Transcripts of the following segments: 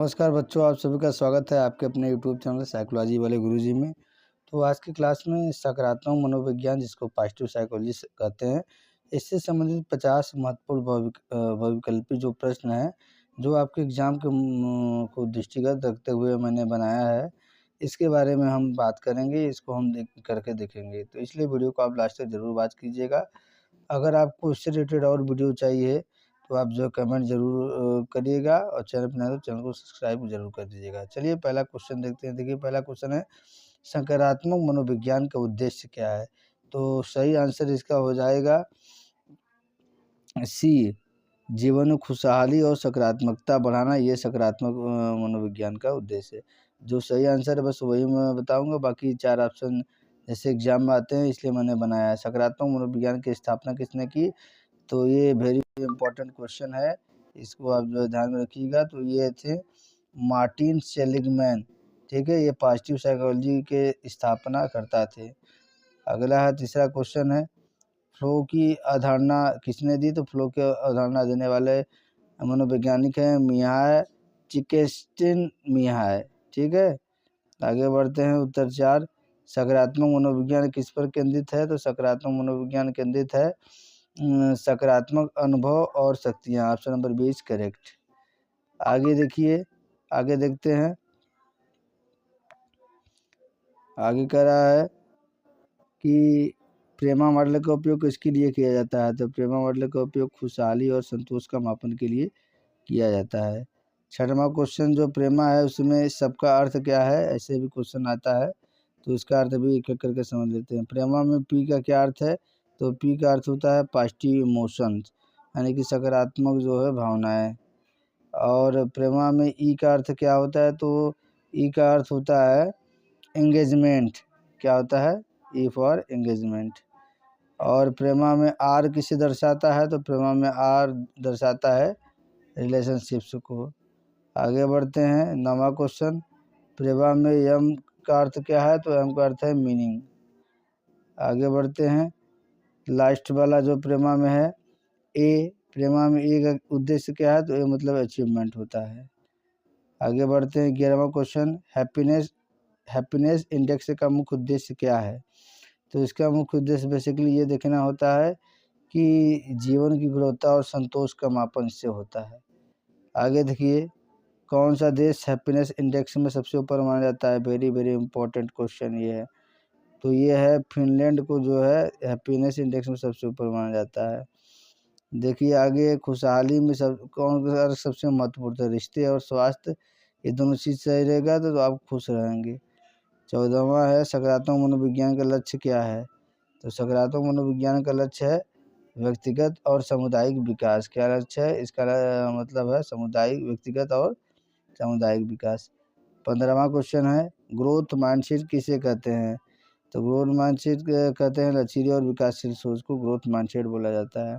नमस्कार बच्चों, आप सभी का स्वागत है आपके अपने यूट्यूब चैनल साइकोलॉजी वाले गुरुजी में। तो आज की क्लास में सकारात्मक मनोविज्ञान, जिसको पॉजिटिव साइकोलॉजी कहते हैं, इससे संबंधित 50 महत्वपूर्ण बहुविकल्पी जो प्रश्न हैं, जो आपके एग्जाम के को दृष्टिगत रखते हुए मैंने बनाया है, इसके बारे में हम बात करेंगे। इसको हम करके देखेंगे, तो इसलिए वीडियो को आप लास्ट तक जरूर वॉच कीजिएगा। अगर आपको इससे रिलेटेड और वीडियो चाहिए तो आप जो कमेंट ज़रूर करिएगा, और चैनल पर नए हो तो चैनल को सब्सक्राइब ज़रूर कर दीजिएगा। चलिए पहला क्वेश्चन देखते हैं। देखिए पहला क्वेश्चन है, सकारात्मक मनोविज्ञान का उद्देश्य क्या है? तो सही आंसर इसका हो जाएगा सी, जीवन में खुशहाली और सकारात्मकता बढ़ाना। ये सकारात्मक मनोविज्ञान का उद्देश्य है। जो सही आंसर है बस वही मैं बताऊंगा, बाकी 4 ऑप्शन जैसे एग्जाम में आते हैं इसलिए मैंने बनाया है। सकारात्मक मनोविज्ञान की स्थापना किसने की? तो ये वेरी इंपॉर्टेंट क्वेश्चन है, इसको आप जो ध्यान में रखिएगा। तो ये थे मार्टिन सेलिगमैन, ठीक है, ये पॉजिटिव साइकोलॉजी के स्थापना करता थे। अगला है, तीसरा क्वेश्चन है, फ्लो की अवधारणा किसने दी? तो फ्लो की अवधारणा देने वाले मनोवैज्ञानिक हैं मिहाय चिकेस्टिन-मिहाय, ठीक है। आगे बढ़ते हैं, उत्तर 4, सकारात्मक मनोविज्ञान किस पर केंद्रित है? तो सकारात्मक मनोविज्ञान केंद्रित है सकारात्मक अनुभव और शक्तियाँ। Option number 20 correct. आगे देखिए, आगे देखते हैं। आगे कह रहा है कि प्रेमा मॉडल का उपयोग किसके लिए किया जाता है? तो प्रेमा मॉडल का उपयोग खुशहाली और संतोष का मापन के लिए किया जाता है। छठवां क्वेश्चन जो प्रेमा है उसमें सबका अर्थ क्या है? ऐसे भी क्वेश्चन आता है, तो इसका अर्थ भी एक एक करके समझ लेते हैं। प्रेमा में पी का क्या अर्थ है? तो पी का अर्थ होता है पॉजिटिव इमोशंस, यानी कि सकारात्मक जो है भावनाएं। और प्रेमा में ई का अर्थ क्या होता है? तो ई का अर्थ होता है एंगेजमेंट। क्या होता है? E for engagement. और प्रेमा में आर किसे दर्शाता है? तो प्रेमा में आर दर्शाता है रिलेशनशिप्स को। आगे बढ़ते हैं, 9वां क्वेश्चन, प्रेमा में यम का अर्थ क्या है? तो यम का अर्थ है मीनिंग। आगे बढ़ते हैं, लास्ट वाला जो प्रेमा में है ए, प्रेमा में ए का उद्देश्य क्या है? तो ए मतलब अचीवमेंट होता है। आगे बढ़ते हैं, 11वां क्वेश्चन, हैप्पीनेस इंडेक्स का मुख्य उद्देश्य क्या है? तो इसका मुख्य उद्देश्य बेसिकली ये देखना होता है कि जीवन की गुणवत्ता और संतोष का मापन इससे होता है। आगे देखिए, कौन सा देश हैप्पीनेस इंडेक्स में सबसे ऊपर माना जाता है? वेरी वेरी इंपॉर्टेंट क्वेश्चन ये है। तो ये है फिनलैंड को जो है हैप्पीनेस इंडेक्स में सबसे ऊपर माना जाता है। देखिए आगे, खुशहाली में कौन सा सबसे महत्वपूर्ण है? रिश्ते और स्वास्थ्य, ये दोनों चीज़ सही रहेगा तो आप खुश रहेंगे। 14वां है, सकारात्मक मनोविज्ञान का लक्ष्य क्या है? तो सकारात्मक मनोविज्ञान का लक्ष्य है व्यक्तिगत और सामुदायिक विकास। क्या लक्ष्य है इसका? मतलब है सामुदायिक, व्यक्तिगत और सामुदायिक विकास। 15वां क्वेश्चन है, ग्रोथ माइंडसेट किसे कहते हैं? तो ग्रोथ माइंडसेट कहते हैं लचीले और विकासशील सोच को ग्रोथ माइंडसेट बोला जाता है।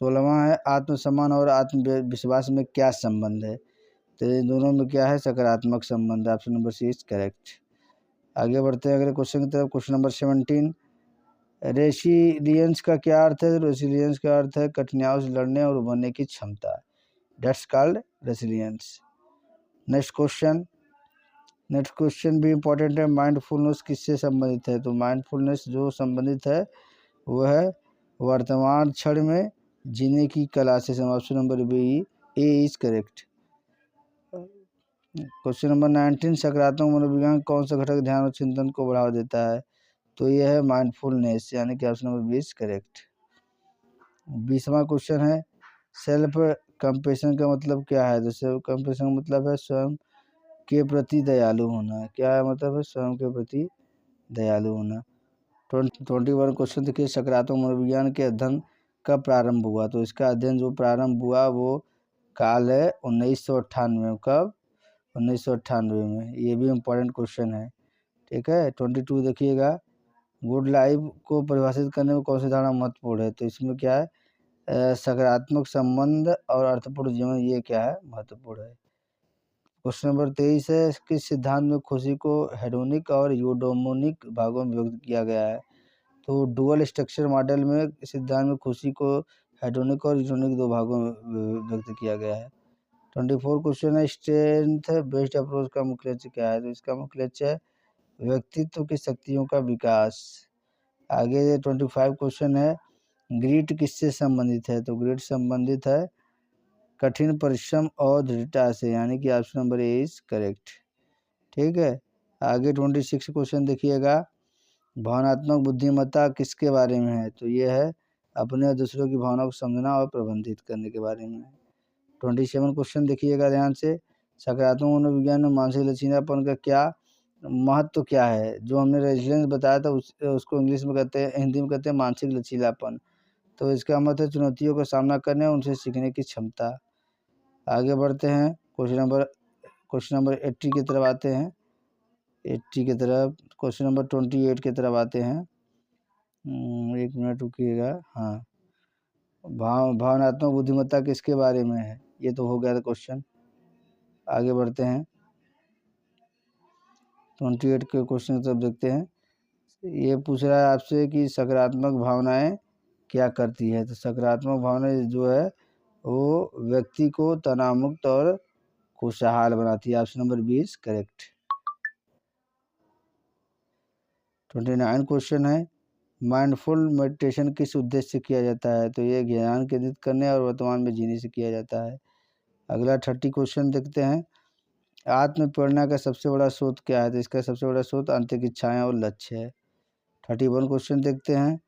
16वां है, आत्मसम्मान और आत्मविश्वास में क्या संबंध है? तो इन दोनों में क्या है? सकारात्मक संबंध। Option number C is correct. आगे बढ़ते हैं अगले क्वेश्चन की तरफ। क्वेश्चन नंबर 17, रेसिलियंस का क्या अर्थ है? रेसिलियंस का अर्थ है कठिनाइयों से लड़ने और उभरने की क्षमता। That's called resilience. Next question भी इंपॉर्टेंट है, माइंडफुलनेस किससे संबंधित है? तो माइंडफुलनेस जो संबंधित है वो है वर्तमान क्षण में जीने की कला से। Option number B A is correct. Question number 19, सकारात्मक मनोविज्ञान कौन सा घटक ध्यान और चिंतन को बढ़ावा देता है? तो यह है माइंडफुलनेस, यानी कि ऑप्शन नंबर 20 करेक्ट। 20वां क्वेश्चन है, सेल्फ कंपेशन का मतलब क्या है? तो सेल्फ कंपेशन का मतलब है स्वयं के प्रति दयालु होना। क्या है मतलब है? स्वयं के प्रति दयालु होना। 21 क्वेश्चन देखिए, सकारात्मक मनोविज्ञान के अध्ययन कब प्रारंभ हुआ? तो इसका अध्ययन जो प्रारंभ हुआ वो काल है 1998। कब? 1998 में। ये भी इम्पोर्टेंट क्वेश्चन है, ठीक है। 22 देखिएगा, गुड लाइफ को परिभाषित करने में कौन सी धारणा महत्वपूर्ण है? तो इसमें क्या है? सकारात्मक संबंध और अर्थपूर्ण जीवन, ये क्या है? महत्वपूर्ण है। क्वेश्चन नंबर 23 है, किस सिद्धांत में खुशी को हेडोनिक और यूडोमोनिक भागों में व्यक्त किया गया है? तो डुअल स्ट्रक्चर मॉडल में सिद्धांत में खुशी को हेडोनिक और यूडोनिक दो भागों में व्यक्त किया गया है। 24 क्वेश्चन है स्ट्रेंथ बेस्ड अप्रोच का मुख्य लक्ष्य क्या है, तो इसका मुख्य लक्ष्य है व्यक्तित्व की शक्तियों का विकास। आगे 25 क्वेश्चन है ग्रीट किससे संबंधित है, तो ग्रीट संबंधित है कठिन परिश्रम और दृढ़ता से, यानी कि option number A is correct. ठीक है, आगे 26 क्वेश्चन देखिएगा भावनात्मक बुद्धिमत्ता किसके बारे में है, तो ये है अपने और दूसरों की भावनाओं को समझना और प्रबंधित करने के बारे में। 27 क्वेश्चन देखिएगा ध्यान से, सकारात्मक मनोविज्ञान में मानसिक लचीलापन का क्या महत्व क्या है, जो हमने रेजिलियंस बताया था उसको इंग्लिश में कहते हैं, हिंदी में कहते हैं मानसिक लचीलापन। तो इसका मतलब चुनौतियों का सामना करने और उनसे सीखने की क्षमता। आगे बढ़ते हैं क्वेश्चन नंबर 80 की तरफ आते हैं, 80 की तरफ क्वेश्चन नंबर 28 की तरफ आते हैं। एक मिनट रुकिएगा। हाँ, भावनात्मक बुद्धिमत्ता किसके बारे में है, ये तो हो गया था क्वेश्चन। आगे बढ़ते हैं 28 के क्वेश्चन की तरफ देखते हैं। ये पूछ रहा है आपसे कि सकारात्मक भावनाएं क्या करती है, तो सकारात्मक भावनाएं जो है वो व्यक्ति को तनावमुक्त और खुशहाल बनाती है, ऑप्शन नंबर 20 करेक्ट। 29 क्वेश्चन है माइंडफुल मेडिटेशन किस उद्देश्य से किया जाता है, तो ये ज्ञान केंद्रित करने और वर्तमान में जीने से किया जाता है। अगला 30 क्वेश्चन देखते हैं आत्म प्रेरणा का सबसे बड़ा स्रोत क्या है, तो इसका सबसे बड़ा स्रोत आंतरिक इच्छाएं और लक्ष्य है। 31 क्वेश्चन देखते हैं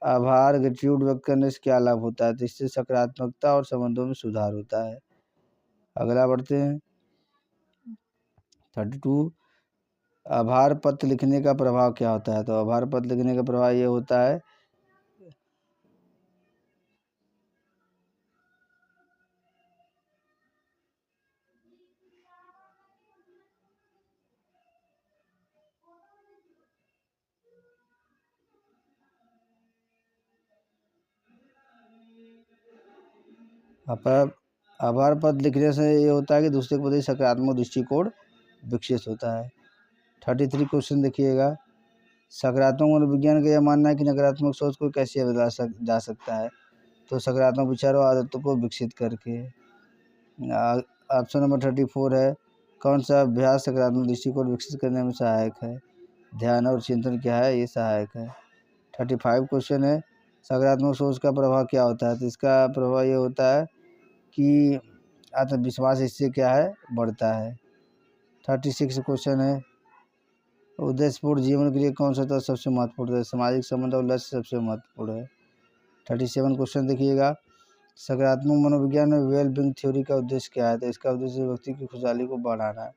आभार ग्रेटिट्यूड व्यक्त करने से क्या लाभ होता है, तो इससे सकारात्मकता और संबंधों में सुधार होता है। अगला बढ़ते हैं 32 आभार पत्र लिखने का प्रभाव क्या होता है, तो आभार पत्र लिखने का प्रभाव ये होता है आभार पत्र लिखने से ये होता है कि दूसरे के प्रति सकारात्मक दृष्टिकोण विकसित होता है। 33 क्वेश्चन देखिएगा सकारात्मक मनोविज्ञान का यह मानना है कि नकारात्मक सोच को कैसे बदला जा सकता है, तो सकारात्मक विचारों और आदतों को विकसित करके। ऑप्शन नंबर 34 है कौन सा अभ्यास सकारात्मक दृष्टिकोण विकसित करने में सहायक है, ध्यान और चिंतन क्या है, ये सहायक है। 35 क्वेश्चन है सकारात्मक सोच का प्रभाव क्या होता है, तो इसका प्रभाव ये होता है कि आत्मविश्वास इससे क्या है बढ़ता है। 36 क्वेश्चन है उद्देश्यपूर्ण जीवन के लिए कौन सा तत्व सबसे महत्वपूर्ण है, सामाजिक संबंध और लक्ष्य सबसे महत्वपूर्ण है। 37 क्वेश्चन देखिएगा सकारात्मक मनोविज्ञान में वेल बीइंग थ्योरी का उद्देश्य क्या है, तो इसका उद्देश्य व्यक्ति की खुशहाली को बढ़ाना है।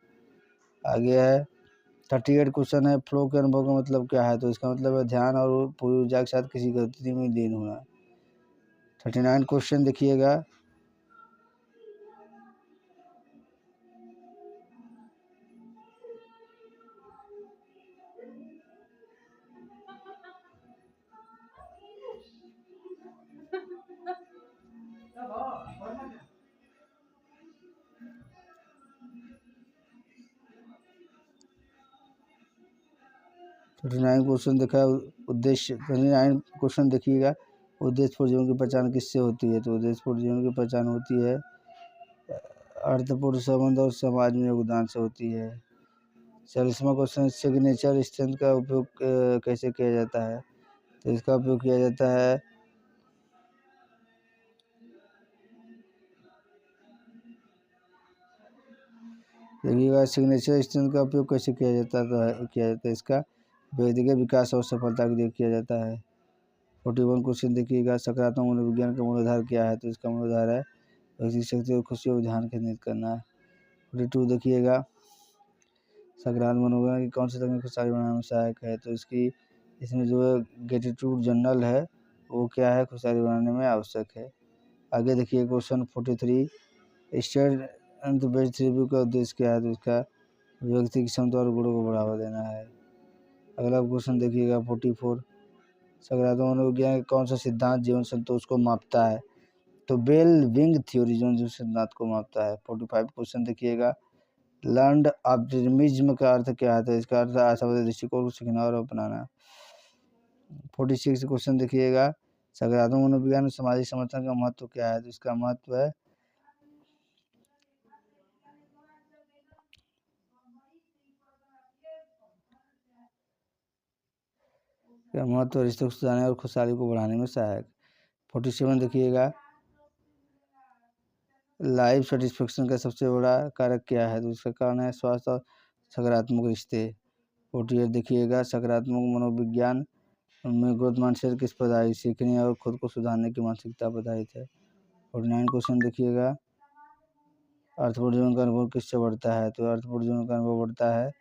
आगे है 38 क्वेश्चन है फ्लो के अनुभव का मतलब क्या है, तो इसका मतलब है ध्यान और पूरी ऊर्जा के साथ किसी गतिविधि में लीन होना। 39 क्वेश्चन देखिएगा क्वेश्चन देखा उद्देश्य 29 क्वेश्चन देखिएगा उद्देश्यपूर्ण जीवन की पहचान किससे होती है, तो उद्देश्यपूर्ण जीवन की पहचान होती है अर्थपूर्ण संबंध और समाज में योगदान से होती है। 40वां क्वेश्चन सिग्नेचर स्ट्रेंथ का उपयोग कैसे किया जाता है, तो इसका उपयोग किया जाता है देखिएगा सिग्नेचर स्ट्रेंथ का उपयोग कैसे किया जाता है इसका व्यक्तिगत विकास और सफलता के लिए किया जाता है। 41 क्वेश्चन देखिएगा सकारात्मक मनोविज्ञान का मूलाधार क्या है, तो इसका मूलाधार है व्यक्ति शक्ति और खुशी और ध्यान केंद्रित करना है। 42 देखिएगा सकारात्मक मनोविज्ञान की कौन सी तकनीक खुशहाली बनाने में सहायक है, तो इसमें जो है ग्रेटिट्यूड जर्नल है वो क्या है खुशहाली बनाने में आवश्यक है। आगे देखिए क्वेश्चन 43 स्टेट बेस्ड रिव्यू का उद्देश्य क्या है, तो इसका व्यक्ति की क्षमता और गुणों को बढ़ावा देना है। अगला क्वेश्चन देखिएगा 44 सकारात्मक मनोविज्ञान का कौन सा सिद्धांत जीवन संतोष को मापता है, तो बेल विंग थ्योरी जीवन सिद्धांत को मापता है। 45 क्वेश्चन देखिएगा लर्नड ऑप्टिमिज्म का अर्थ क्या है, तो इसका अर्थ आशावादी दृष्टिकोण को सीखना और अपनाना। 46 क्वेश्चन देखिएगा सकारात्मक मनोविज्ञान में सामाजिक समर्थन का महत्व क्या है, तो इसका महत्व है का महत्व रिश्ते को सुधारने और खुशहाली को बढ़ाने में सहायक। 47 देखिएगा, लाइफ सेटिस्फेक्शन का सबसे बड़ा कारक क्या है? तो इसका कारण है स्वास्थ्य और सकारात्मक रिश्ते। 48 देखिएगा, सकारात्मक मनोविज्ञान में ग्रोथ माइंडसेट किस पर आधारित? सीखने और खुद को सुधारने की मानसिकता पर आधारित है। 49 क्वेश्चन देखिएगा, अर्थपूर्ण जीवन का अनुभव किससे बढ़ता है? तो अर्थपूर्ण जीवन का अनुभव बढ़ता है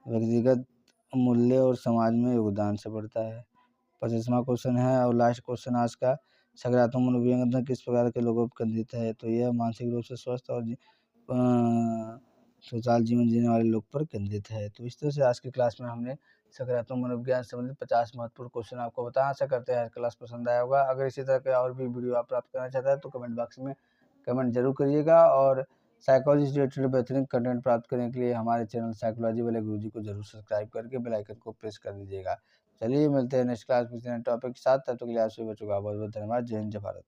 व्यक्तिगत मूल्य और समाज में योगदान से बढ़ता है। 25वां क्वेश्चन है और लास्ट क्वेश्चन आज का, सकारात्मक मनोविज्ञान किस प्रकार के लोगों पर केंद्रित है? तो यह मानसिक रूप से स्वस्थ और खुशहाल जीवन जीने वाले लोग पर केंद्रित है। तो इस तरह से आज की क्लास में हमने सकारात्मक मनोविज्ञान से संबंधित 50 महत्वपूर्ण क्वेश्चन आपको बताया। आशा करते हैं क्लास पसंद आया होगा। अगर इसी तरह के और भी वीडियो आप प्राप्त करना चाहते हैं तो कमेंट बॉक्स में कमेंट जरूर करिएगा, और साइकोलॉजी से रिलेटेड बेहतरीन कंटेंट प्राप्त करने के लिए हमारे चैनल साइकोलॉजी वाले गुरुजी को जरूर सब्सक्राइब करके बेल आइकन को प्रेस कर दीजिएगा। चलिए मिलते हैं नेक्स्ट क्लास में टॉपिक के साथ, तब तक के लिए आप सभी बच्चों का बहुत बहुत धन्यवाद। जय हिंद, जय भारत।